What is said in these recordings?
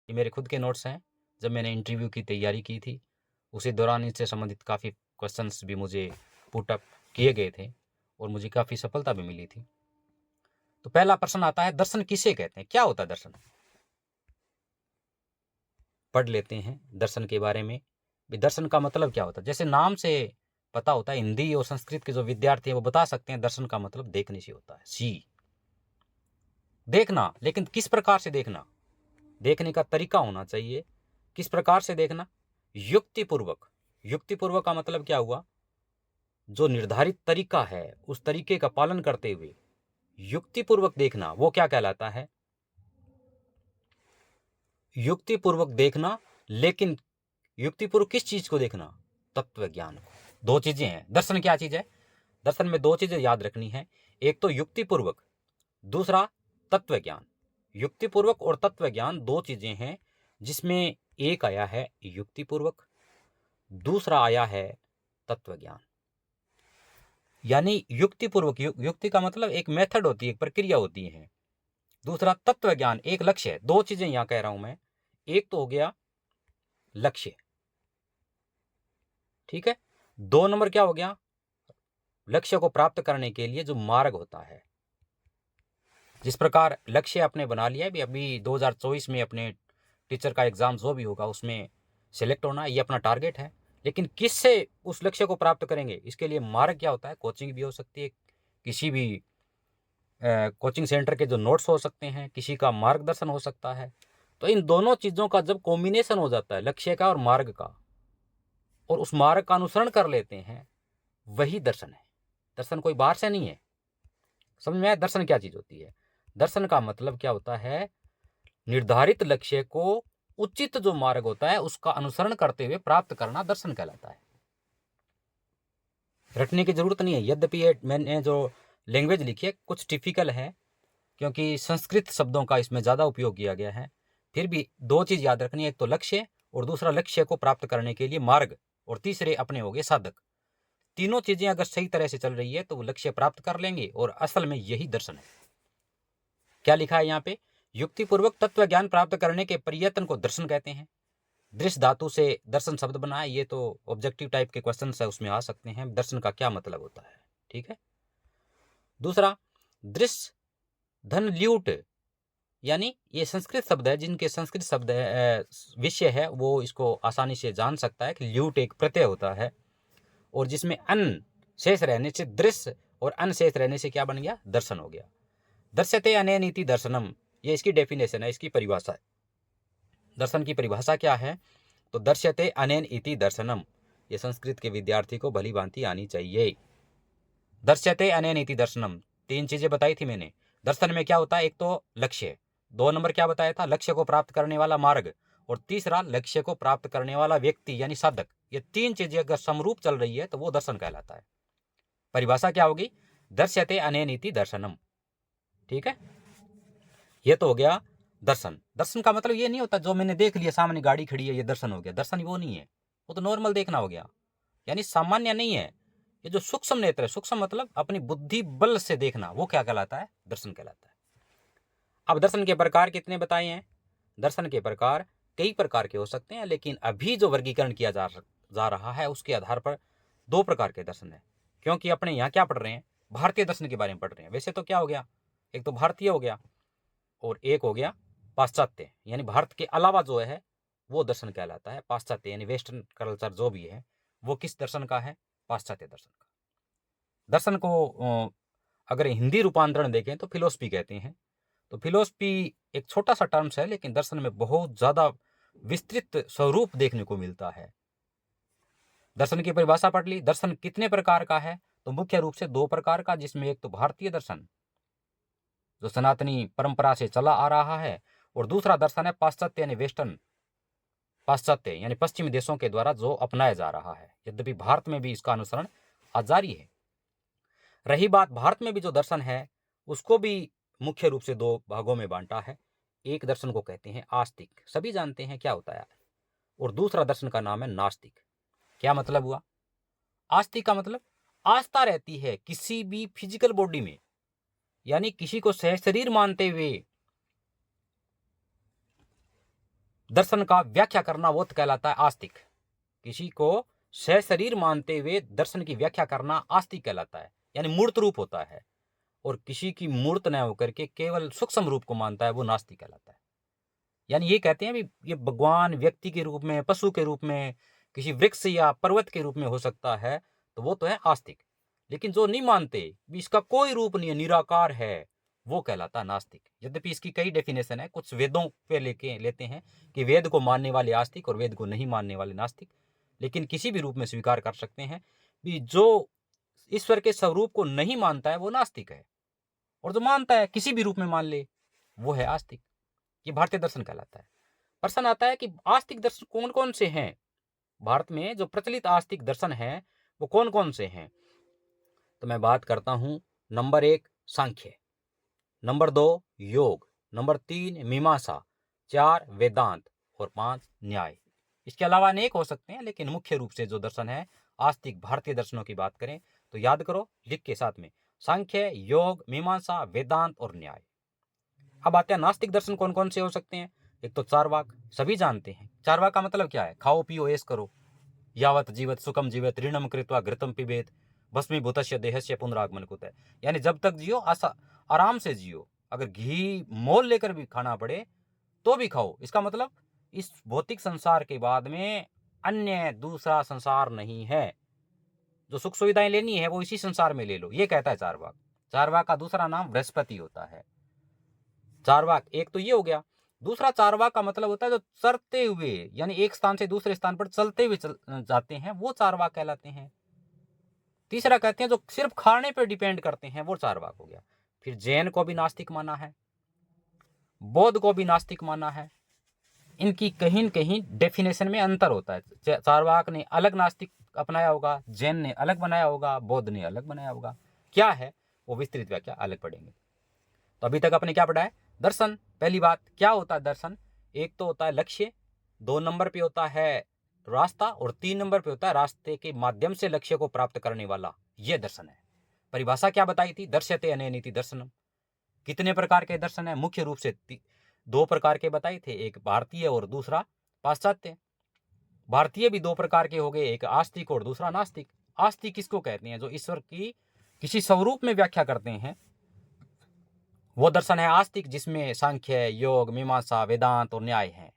ये मेरे खुद के नोट्स हैं, जब मैंने इंटरव्यू की तैयारी की थी, उसी दौरान इससे संबंधित काफ़ी क्वेश्चंस भी मुझे पुट अप किए गए थे और मुझे काफ़ी सफलता भी मिली थी। तो पहला प्रश्न आता है, दर्शन किसे कहते हैं? क्या होता है दर्शन? पढ़ लेते हैं दर्शन के बारे में। भी दर्शन का मतलब क्या होता है? जैसे नाम से पता होता है, हिंदी और संस्कृत के जो विद्यार्थी हैं वो बता सकते हैं दर्शन का मतलब देखने से होता है। सी, देखना, लेकिन किस प्रकार से देखना? देखने का तरीका होना चाहिए। किस प्रकार से देखना? युक्तिपूर्वक। युक्तिपूर्वक का मतलब क्या हुआ? जो निर्धारित तरीका है उस तरीके का पालन करते हुए युक्तिपूर्वक देखना, वो क्या कहलाता है? युक्तिपूर्वक देखना। लेकिन युक्तिपूर्वक किस चीज को देखना? तत्व ज्ञान को। दो चीजें हैं। दर्शन क्या चीज है? दर्शन में दो चीजें याद रखनी है, एक तो युक्तिपूर्वक, दूसरा तत्व ज्ञान। युक्तिपूर्वक और तत्व ज्ञान दो चीजें हैं, जिसमें एक आया है युक्तिपूर्वक, दूसरा आया है तत्व ज्ञान। यानी युक्तिपूर्वक, युक्ति का मतलब एक मेथड होती है, एक प्रक्रिया होती है। दूसरा तत्व ज्ञान, एक लक्ष्य है। दो चीजें यहां कह रहा हूं मैं। एक तो हो गया लक्ष्य, ठीक है। दो नंबर क्या हो गया? लक्ष्य को प्राप्त करने के लिए जो मार्ग होता है। जिस प्रकार लक्ष्य आपने बना लिया है, अभी 2024 में अपने टीचर का एग्जाम जो भी होगा उसमें सिलेक्ट होना, ये अपना टारगेट है। लेकिन किससे उस लक्ष्य को प्राप्त करेंगे? इसके लिए मार्ग क्या होता है? कोचिंग भी हो सकती है, किसी भी कोचिंग सेंटर के जो नोट्स हो सकते हैं, किसी का मार्गदर्शन हो सकता है। तो इन दोनों चीज़ों का जब कॉम्बिनेशन हो जाता है, लक्ष्य का और मार्ग का, और उस मार्ग का अनुसरण कर लेते हैं, वही दर्शन है। दर्शन कोई बाहर से नहीं है। समझ में आया दर्शन क्या चीज़ होती है? दर्शन का मतलब क्या होता है? निर्धारित लक्ष्य को उचित जो मार्ग होता है उसका अनुसरण करते हुए प्राप्त करना दर्शन कहलाता है। रटने की जरूरत नहीं है। यद्यपि ये मैंने जो लैंग्वेज लिखी है कुछ टिपिकल है, क्योंकि संस्कृत शब्दों का इसमें ज़्यादा उपयोग किया गया है। फिर भी दो चीज़ याद रखनी है, एक तो लक्ष्य और दूसरा लक्ष्य को प्राप्त करने के लिए मार्ग, और तीसरे अपने हो गए साधक। तीनों चीज़ें अगर सही तरह से चल रही है तो वो लक्ष्य प्राप्त कर लेंगे, और असल में यही दर्शन है। क्या लिखा है यहाँ पे? युक्तिपूर्वक तत्व ज्ञान प्राप्त करने के प्रयत्न को दर्शन कहते हैं। दृश्य धातु से दर्शन शब्द बना है। ये तो ऑब्जेक्टिव टाइप के क्वेश्चन है, उसमें आ सकते हैं दर्शन का क्या मतलब होता है, ठीक है। दूसरा, दृश्य धन ल्यूट, यानी ये संस्कृत शब्द है, जिनके संस्कृत शब्द विषय है वो इसको आसानी से जान सकता है कि ल्यूट एक प्रत्यय होता है, और जिसमें अन शेष रहने से दृश्य और अन शेष रहने से क्या बन गया? दर्शन हो गया। दर्शते अनेनीति दर्शनम, ये इसकी डेफिनेशन है, इसकी परिभाषा है। दर्शन की परिभाषा क्या है? तो दर्शते अनेन इति दर्शनम, ये संस्कृत के विद्यार्थी को भली भांति आनी चाहिए। दर्शते अनेन इति दर्शनम, तीन चीजें बताई थी मैंने। दर्शन में क्या होता है? एक तो लक्ष्य, दो नंबर क्या बताया था? लक्ष्य को प्राप्त करने वाला मार्ग, और तीसरा लक्ष्य को प्राप्त करने वाला व्यक्ति यानी साधक। ये तीन चीजें अगर समरूप चल रही है तो वो दर्शन कहलाता है। परिभाषा क्या होगी? दर्शते अनेन इति दर्शनम, ठीक है। ये तो हो गया दर्शन। दर्शन का मतलब ये नहीं होता जो मैंने देख लिया सामने गाड़ी खड़ी है ये दर्शन हो गया। दर्शन वो नहीं है, वो तो नॉर्मल देखना हो गया, यानी सामान्य नहीं है। ये जो सूक्ष्म नेत्र है, सूक्ष्म मतलब अपनी बुद्धि बल से देखना, वो क्या कहलाता है? दर्शन कहलाता है। अब दर्शन के प्रकार कितने बताए हैं? दर्शन के प्रकार कई प्रकार के हो सकते हैं, लेकिन अभी जो वर्गीकरण किया जा रहा है उसके आधार पर दो प्रकार के दर्शन है। क्योंकि अपने यहाँ क्या पढ़ रहे हैं? भारतीय दर्शन के बारे में पढ़ रहे हैं। वैसे तो क्या हो गया? एक तो भारतीय हो गया और एक हो गया पाश्चात्य, यानी भारत के अलावा जो है वो दर्शन कहलाता है। पाश्चात्य यानी वेस्टर्न कल्चर जो भी है वो किस दर्शन का है? पाश्चात्य दर्शन का। दर्शन को अगर हिंदी रूपांतरण देखें तो फिलोसफी कहते हैं। तो फिलोसफी एक छोटा सा टर्म्स है, लेकिन दर्शन में बहुत ज्यादा विस्तृत स्वरूप देखने को मिलता है। दर्शन की परिभाषा पढ़ ली। दर्शन कितने प्रकार का है? तो मुख्य रूप से दो प्रकार का, जिसमें एक तो भारतीय दर्शन जो सनातनी परंपरा से चला आ रहा है, और दूसरा दर्शन है पाश्चात्य यानी वेस्टर्न, पाश्चात्य यानी पश्चिमी देशों के द्वारा जो अपनाया जा रहा है। यद्यपि भारत में भी इसका अनुसरण आज जारी है। रही बात भारत में भी जो दर्शन है उसको भी मुख्य रूप से दो भागों में बांटा है। एक दर्शन को कहते हैं आस्तिक, सभी जानते हैं क्या होता है, और दूसरा दर्शन का नाम है नास्तिक। क्या मतलब हुआ? आस्तिक का मतलब आस्था रहती है किसी भी फिजिकल बॉडी में, यानी किसी को सहशरीर मानते हुए दर्शन का व्याख्या करना वो कहलाता है आस्तिक। किसी को सशरीर मानते हुए दर्शन की व्याख्या करना आस्तिक कहलाता है, यानी मूर्त रूप होता है। और किसी की मूर्त न होकर के केवल सूक्ष्म रूप को मानता है, वो नास्तिक कहलाता है। यानी ये कहते हैं भी ये भगवान व्यक्ति के रूप में, पशु के रूप में, किसी वृक्ष या पर्वत के रूप में हो सकता है, तो वो तो है आस्तिक। लेकिन जो नहीं मानते भी इसका कोई रूप नहीं है, निराकार है, वो कहलाता है नास्तिक। यद्यपि इसकी कई डेफिनेशन है, कुछ वेदों पे लेते हैं कि वेद को मानने वाले आस्तिक और वेद को नहीं मानने वाले नास्तिक। लेकिन किसी भी रूप में स्वीकार कर सकते हैं कि जो ईश्वर के स्वरूप को नहीं मानता है वो नास्तिक है, और जो मानता है किसी भी रूप में मान ले वो है आस्तिक। ये भारतीय दर्शन कहलाता है। प्रश्न आता है कि आस्तिक दर्शन कौन कौन से हैं। भारत में जो प्रचलित आस्तिक दर्शन हैं वो कौन कौन से हैं, तो मैं बात करता हूं। नंबर 1 सांख्य, नंबर 2 योग, नंबर 3 मीमांसा, 4 वेदांत और 5 न्याय। इसके अलावा अनेक हो सकते हैं, लेकिन मुख्य रूप से जो दर्शन है आस्तिक भारतीय दर्शनों की बात करें तो याद करो लिख के साथ में, सांख्य, योग, मीमांसा, वेदांत और न्याय। अब आते हैं नास्तिक दर्शन कौन कौन से हो सकते हैं। एक तो चारवाक, सभी जानते हैं। चारवाक का मतलब क्या है, खाओ पियो ऐश करो, यावत जीवत सुखम जीवत ऋणम कृत्वा घृतम पिबेत भस्मीभूतस्य देहस्य पुनरागमन कुतः। यानी जब तक जियो आराम से जियो, अगर घी मोल लेकर भी खाना पड़े तो भी खाओ। इसका मतलब इस भौतिक संसार के बाद में अन्य दूसरा संसार नहीं है, जो सुख सुविधाएं लेनी है वो इसी संसार में ले लो, ये कहता है चारवाक। चारवाक का दूसरा नाम बृहस्पति होता है। चारवाक एक तो ये हो गया। दूसरा चारवाक का मतलब होता है जो चलते हुए, यानी एक स्थान से दूसरे स्थान पर चलते हुए जाते हैं, वो चारवाक कहलाते हैं। तीसरा कहते हैं जो सिर्फ खाने पर डिपेंड करते हैं, वो चारवाक हो गया। फिर जैन को भी नास्तिक माना है, बौद्ध को भी नास्तिक माना है। इनकी कहीं न कहीं डेफिनेशन में अंतर होता है। चारवाक ने अलग नास्तिक अपनाया होगा, जैन ने अलग बनाया होगा, बौद्ध ने अलग बनाया होगा। क्या है वो विस्तृत व्याख्या अलग पढ़ेंगे। तो अभी तक आपने क्या पढ़ा है, दर्शन। पहली बात क्या होता है दर्शन, एक तो होता है लक्ष्य, 2 नंबर पे होता है रास्ता, और 3 नंबर पे होता है रास्ते के माध्यम से लक्ष्य को प्राप्त करने वाला, यह दर्शन है। परिभाषा क्या बताई थी, दर्श्यते अनेनिति दर्शनम। कितने प्रकार के दर्शन है, मुख्य रूप से 2 प्रकार के बताए थे, एक भारतीय और दूसरा पाश्चात्य। भारतीय भी 2 प्रकार के हो गए, एक आस्तिक और दूसरा नास्तिक। आस्तिक किसको कहते हैं, जो ईश्वर की किसी स्वरूप में व्याख्या करते हैं, वो दर्शन है आस्तिक, जिसमें सांख्य, योग, मीमांसा, वेदांत और न्याय है।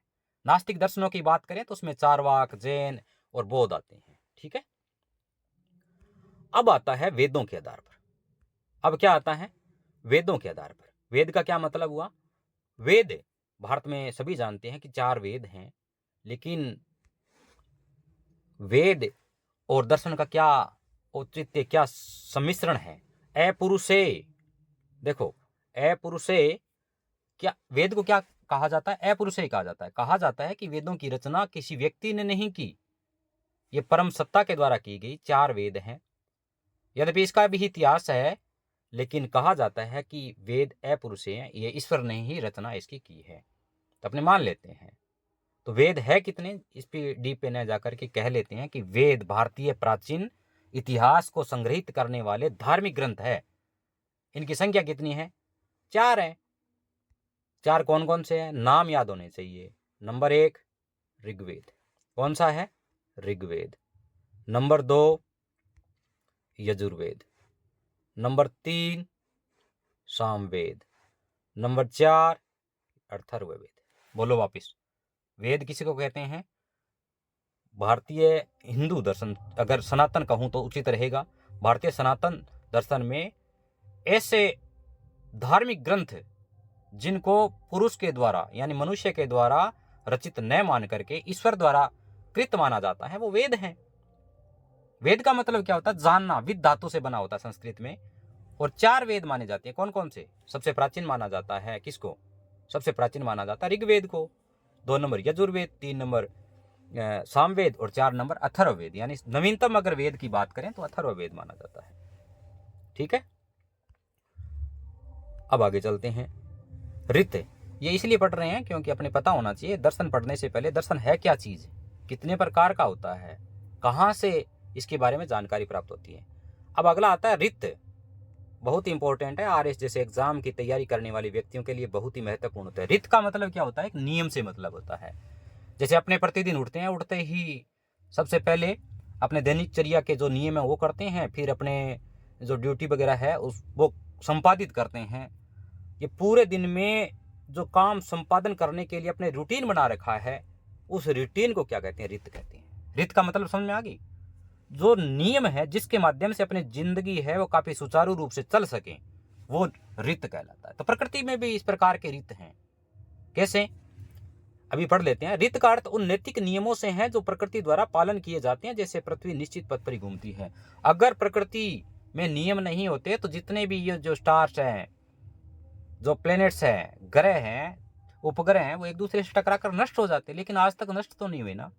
नास्तिक दर्शनों की बात करें तो उसमें चारवाक, जैन और बौद्ध आते हैं। ठीक है, अब आता है वेदों के आधार पर। अब क्या आता है, वेदों के आधार पर। वेद का क्या मतलब हुआ, वेद भारत में सभी जानते हैं कि 4 वेद हैं, लेकिन वेद और दर्शन का क्या औचित्य, क्या सम्मिश्रण है। अपुरुषे, देखो अपुरुषे, क्या वेद को क्या कहा जाता है, अपुरुषे कहा जाता है। कहा जाता है कि वेदों की रचना किसी व्यक्ति ने नहीं की, ये परम सत्ता के द्वारा की गई 4 वेद हैं। यद्यपि इसका भी इतिहास है, लेकिन कहा जाता है कि वेद अपुरुषे हैं, ये ईश्वर ने ही रचना इसकी की है, तो अपने मान लेते हैं। तो वेद है कितने, इस पे डीप पे न जाकर के कह लेते हैं कि वेद भारतीय प्राचीन इतिहास को संग्रहित करने वाले धार्मिक ग्रंथ है। इनकी संख्या कितनी है, 4 है। 4 कौन कौन से हैं, नाम याद होने चाहिए। नंबर 1 ऋग्वेद, कौन सा है, Rigveda. Number 2 Yajurveda, number 3 Samaveda, number 4 Atharvaveda. बोलो वापिस, वेद किसी को कहते हैं, भारतीय हिंदू दर्शन, अगर सनातन कहूं तो उचित रहेगा, भारतीय सनातन दर्शन में ऐसे धार्मिक ग्रंथ जिनको पुरुष के द्वारा यानी मनुष्य के द्वारा रचित न मान करके ईश्वर द्वारा कृत माना जाता है, वो वेद हैं। वेद का मतलब क्या होता है, जानना, विद धातु से बना होता है संस्कृत में। और 4 वेद माने जाते हैं, कौन कौन से, सबसे प्राचीन माना जाता है किसको, सबसे प्राचीन माना जाता है ऋग्वेद को, 2 नंबर यजुर्वेद, 3 नंबर सामवेद और 4 नंबर अथर्ववेद। यानी नवीनतम अगर वेद की बात करें तो अथर्ववेद माना जाता है। ठीक है, अब आगे चलते हैं। ऋत, ये इसलिए पढ़ रहे हैं क्योंकि अपने पता होना चाहिए दर्शन पढ़ने से पहले दर्शन है क्या चीज, कितने प्रकार का होता है, कहाँ से इसके बारे में जानकारी प्राप्त होती है। अब अगला आता है ऋत, बहुत ही इंपॉर्टेंट है, आरएस जैसे एग्जाम की तैयारी करने वाले व्यक्तियों के लिए बहुत ही महत्वपूर्ण होता है। ऋत का मतलब क्या होता है, एक नियम से मतलब होता है। जैसे अपने प्रतिदिन उठते हैं, उठते ही सबसे पहले अपने दैनिकचर्या के जो नियम है वो करते हैं, फिर अपने जो ड्यूटी वगैरह है उस वो संपादित करते हैं। ये पूरे दिन में जो काम संपादन करने के लिए अपने रूटीन बना रखा है, उस रूटीन को क्या कहते हैं? रित कहते हैं। रित का मतलब समझ में आ गई? जो नियम है जिसके माध्यम से अपनी जिंदगी है वो काफी सुचारू रूप से चल सके, वो रित कहलाता है। तो प्रकृति में भी इस प्रकार के रित हैं। कैसे? अभी पढ़ लेते हैं। रित का अर्थ उन नैतिक नियमों से है जो प्रकृति द्वारा पालन किए जाते हैं, जैसे पृथ्वी निश्चित पथ पर ही घूमती है। अगर प्रकृति में नियम नहीं होते तो जितने भी ये जो स्टार्स हैं, जो प्लैनेट्स हैं, ग्रह हैं, उपग्रह हैं, वो एक दूसरे से टकरा कर नष्ट हो जाते, लेकिन आज तक नष्ट तो नहीं हुए ना।